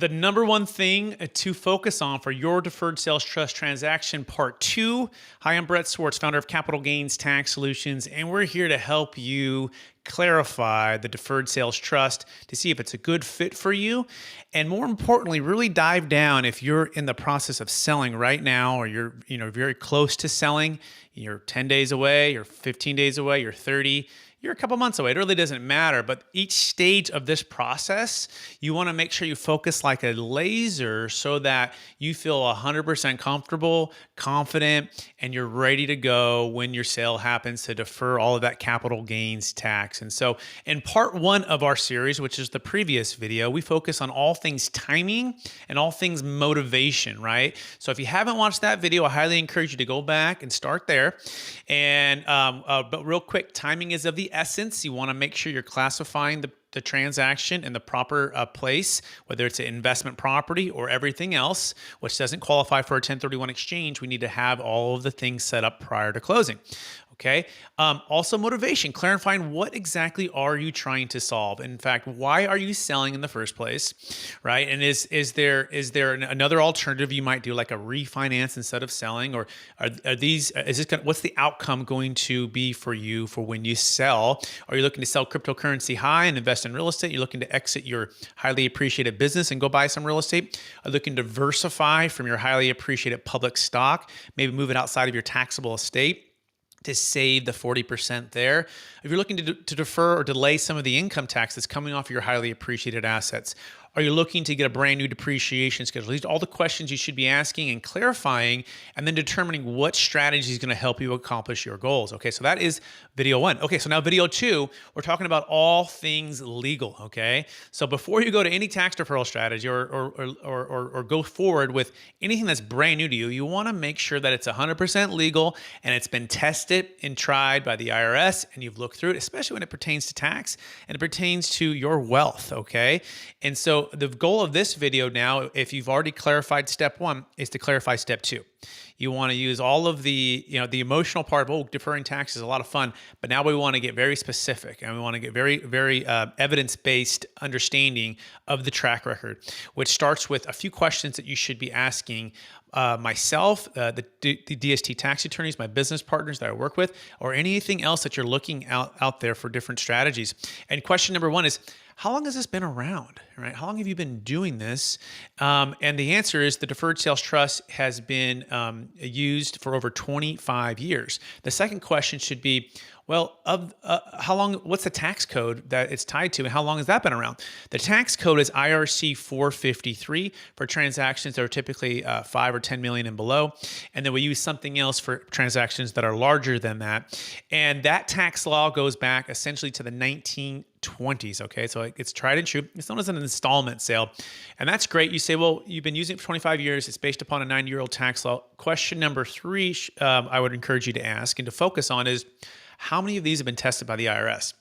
the number one thing to focus on for your deferred sales trust transaction part 2. Hi, I'm Brett Swarts, founder of Capital Gains Tax Solutions, and we're here to help you clarify the deferred sales trust to see if it's a good fit for you. And more importantly, really dive down if you're in the process of selling right now, or you're very close to selling, you're 10 days away, you're 15 days away, you're 30, you're a couple months away. It really doesn't matter. But each stage of this process, you want to make sure you focus like a laser so that you feel 100% comfortable, confident, and you're ready to go when your sale happens to defer all of that capital gains tax. And so in part 1 of our series, which is the previous video, we focus on all things timing and all things motivation, right? So if you haven't watched that video, I highly encourage you to go back and start there. And but real quick, timing is of the essence. You want to make sure you're classifying the transaction in the proper place, whether it's an investment property or everything else, which doesn't qualify for a 1031 exchange. We need to have all of the things set up prior to closing. Okay. Also motivation, clarifying what exactly are you trying to solve? In fact, why are you selling in the first place, right? And is there another alternative you might do, like a refinance instead of selling, or what's the outcome going to be for you for when you sell? Are you looking to sell cryptocurrency high and invest in real estate? You're looking to exit your highly appreciated business and go buy some real estate? Are you looking to diversify from your highly appreciated public stock, maybe move it outside of your taxable estate to save the 40% there? If you're looking to defer or delay some of the income tax that's coming off your highly appreciated assets, are you looking to get a brand new depreciation schedule? These are all the questions you should be asking and clarifying, and then determining what strategy is going to help you accomplish your goals. Okay, so that is video 1. Okay, so now video 2, we're talking about all things legal. Okay, so before you go to any tax deferral strategy or go forward with anything that's brand new to you, you want to make sure that it's 100% legal and it's been tested and tried by the IRS, and you've looked through it, especially when it pertains to tax and it pertains to your wealth. Okay, and so the goal of this video now, if you've already clarified step 1, is to clarify step 2. You want to use all of the emotional part of, deferring tax is a lot of fun, but now we want to get very specific, and we want to get very evidence-based understanding of the track record, which starts with a few questions that you should be asking myself, the DST tax attorneys, my business partners that I work with, or anything else that you're looking out there for different strategies. And question number 1 is, how long has this been around, right? How long have you been doing this? And the answer is the Deferred Sales Trust has been used for over 25 years. The second question should be, well, how long? What's the tax code that it's tied to, and how long has that been around? The tax code is IRC 453 for transactions that are typically 5 or 10 million and below, and then we use something else for transactions that are larger than that. And that tax law goes back essentially to the 1920s. Okay, so it's tried and true. It's known as an installment sale, and that's great. You say, well, you've been using it for 25 years. It's based upon a 90-year-old tax law. Question number 3, I would encourage you to ask and to focus on is, how many of these have been tested by the IRS?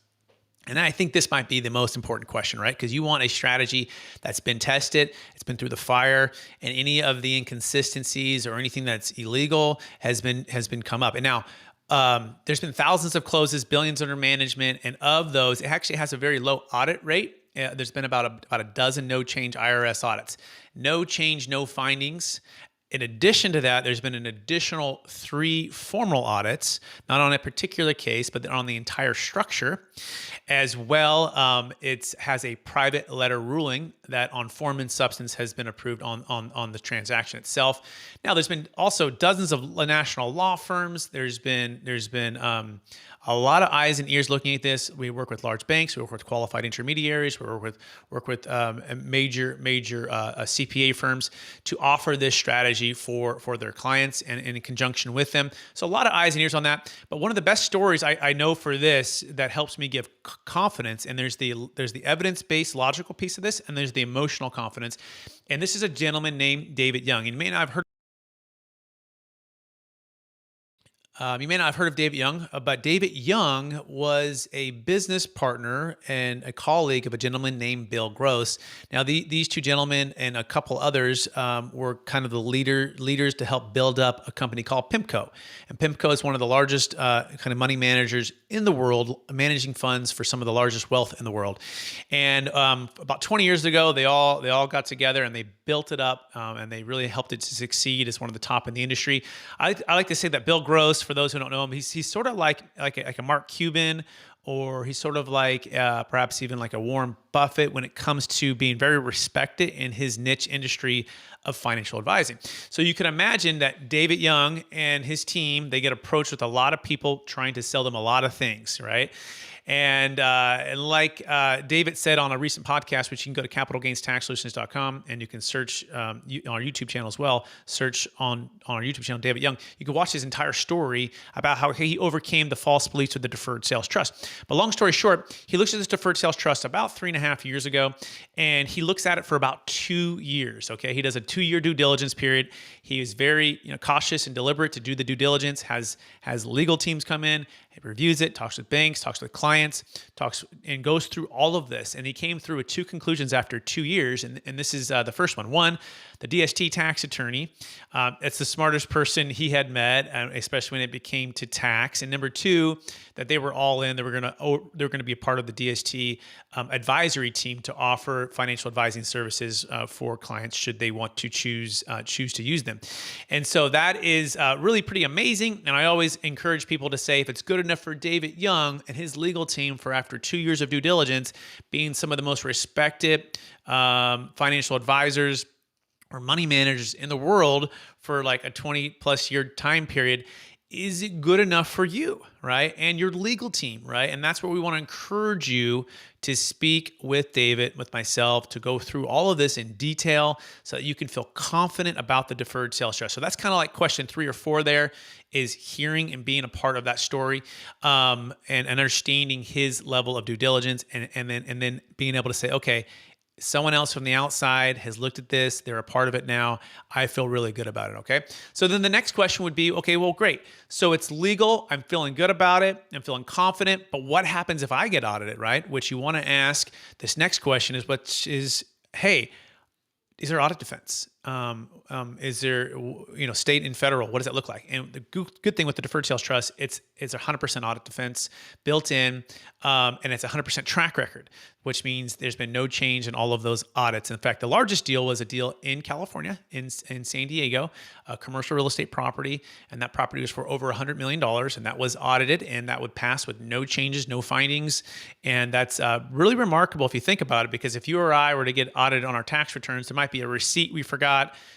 And I think this might be the most important question, right? Because you want a strategy that's been tested, it's been through the fire, and any of the inconsistencies or anything that's illegal has been come up. And now, there's been thousands of closes, billions under management, and of those, it actually has a very low audit rate. There's been about a dozen no change IRS audits. No change, no findings. In addition to that, there's been an additional 3 formal audits, not on a particular case, but on the entire structure. As well, it has a private letter ruling that on form and substance has been approved on the transaction itself. Now, there's been also dozens of national law firms. There's been a lot of eyes and ears looking at this. We work with large banks. We work with qualified intermediaries. We work with major CPA firms to offer this strategy for their clients and in conjunction with them. So a lot of eyes and ears on that. But one of the best stories I know for this that helps me give confidence, and there's the evidence-based logical piece of this, and there's the emotional confidence. And this is a gentleman named David Young. And you may not have heard. You may not have heard of David Young, but David Young was a business partner and a colleague of a gentleman named Bill Gross. Now, these two gentlemen and a couple others were kind of the leaders to help build up a company called PIMCO. And PIMCO is one of the largest kind of money managers in the world, managing funds for some of the largest wealth in the world. And about 20 years ago, they all got together and they built it up, and they really helped it to succeed as one of the top in the industry. I like to say that Bill Gross, for those who don't know him, he's sort of like a Mark Cuban, or he's sort of like perhaps even like a Warren Buffett when it comes to being very respected in his niche industry of financial advising. So you can imagine that David Young and his team, they get approached with a lot of people trying to sell them a lot of things, right? And like David said on a recent podcast, which you can go to capitalgainstaxsolutions.com, and you can search on our YouTube channel as well, search on our YouTube channel, David Young. You can watch his entire story about how he overcame the false beliefs with the Deferred Sales Trust. But long story short, he looks at this Deferred Sales Trust about 3.5 years ago, and he looks at it for about 2 years, okay? He does a 2-year due diligence period. He is very cautious and deliberate to do the due diligence, has legal teams come in, he reviews it, talks with banks, talks with clients, talks and goes through all of this. And he came through with 2 conclusions after 2 years. And this is the first one. One, the DST tax attorney, it's the smartest person he had met, especially when it became to tax. And number 2, that they were all in. They were going to be a part of the DST advisory team to offer financial advising services for clients should they want to choose to use them. And so that is really pretty amazing. And I always encourage people to say, if it's good enough for David Young and his legal team for after 2 years of due diligence, being some of the most respected financial advisors or money managers in the world for like a 20 plus year time period, is it good enough for you, right? And your legal team, right? And that's where we want to encourage you to speak with David, with myself, to go through all of this in detail so that you can feel confident about the Deferred Sales Trust. So that's kind of like question 3 or 4 there, is hearing and being a part of that story, and understanding his level of due diligence, and then being able to say, okay, someone else from the outside has looked at this. They're a part of it now. I feel really good about it, okay? So then the next question would be, okay, well, great. So it's legal. I'm feeling good about it. I'm feeling confident. But what happens if I get audited, right? Which you want to ask. This next question is, hey, is there audit defense? Is there, state and federal? What does that look like? And the good thing with the Deferred Sales Trust, it's 100% audit defense built in, and it's 100% track record, which means there's been no change in all of those audits. In fact, the largest deal was a deal in California, in San Diego, a commercial real estate property, and that property was for over $100 million, and that was audited, and that would pass with no changes, no findings. And that's really remarkable if you think about it, because if you or I were to get audited on our tax returns, there might be a receipt we forgot,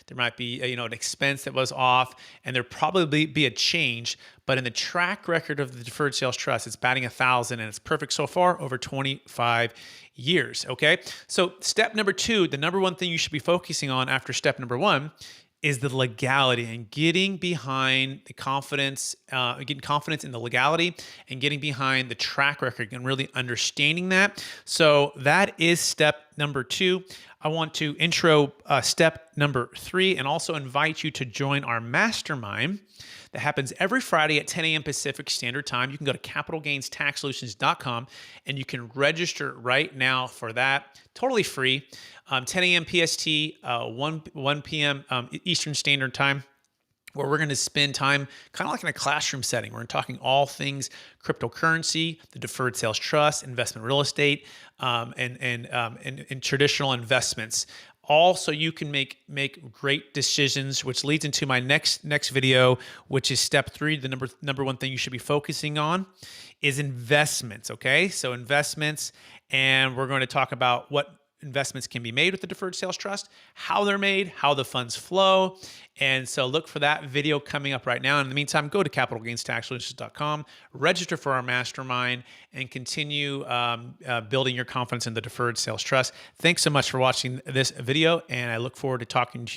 there might be an expense that was off, and there'd probably be a change. But in the track record of the Deferred Sales Trust, it's batting 1,000, and it's perfect so far over 25 years. Okay, so step number 2, the number one thing you should be focusing on after step number 1 is the legality, and getting behind the confidence, getting confidence in the legality, and getting behind the track record and really understanding that. So that is step number 2. I want to intro step number 3 and also invite you to join our mastermind that happens every Friday at 10 a.m. Pacific Standard Time. You can go to capitalgainstaxsolutions.com and you can register right now for that. Totally free. 10 a.m. PST, 1 p.m. Eastern Standard Time, where we're going to spend time kind of like in a classroom setting. We're talking all things cryptocurrency, the Deferred Sales Trust, investment real estate, and traditional investments. All so you can make great decisions, which leads into my next video, which is step 3. The number one thing you should be focusing on is investments. Okay, so investments, and we're going to talk about what investments can be made with the Deferred Sales Trust, how they're made, how the funds flow. And so look for that video coming up right now. In the meantime, go to capitalgainstaxsolutions.com, register for our mastermind, and continue building your confidence in the Deferred Sales Trust. Thanks so much for watching this video, and I look forward to talking to you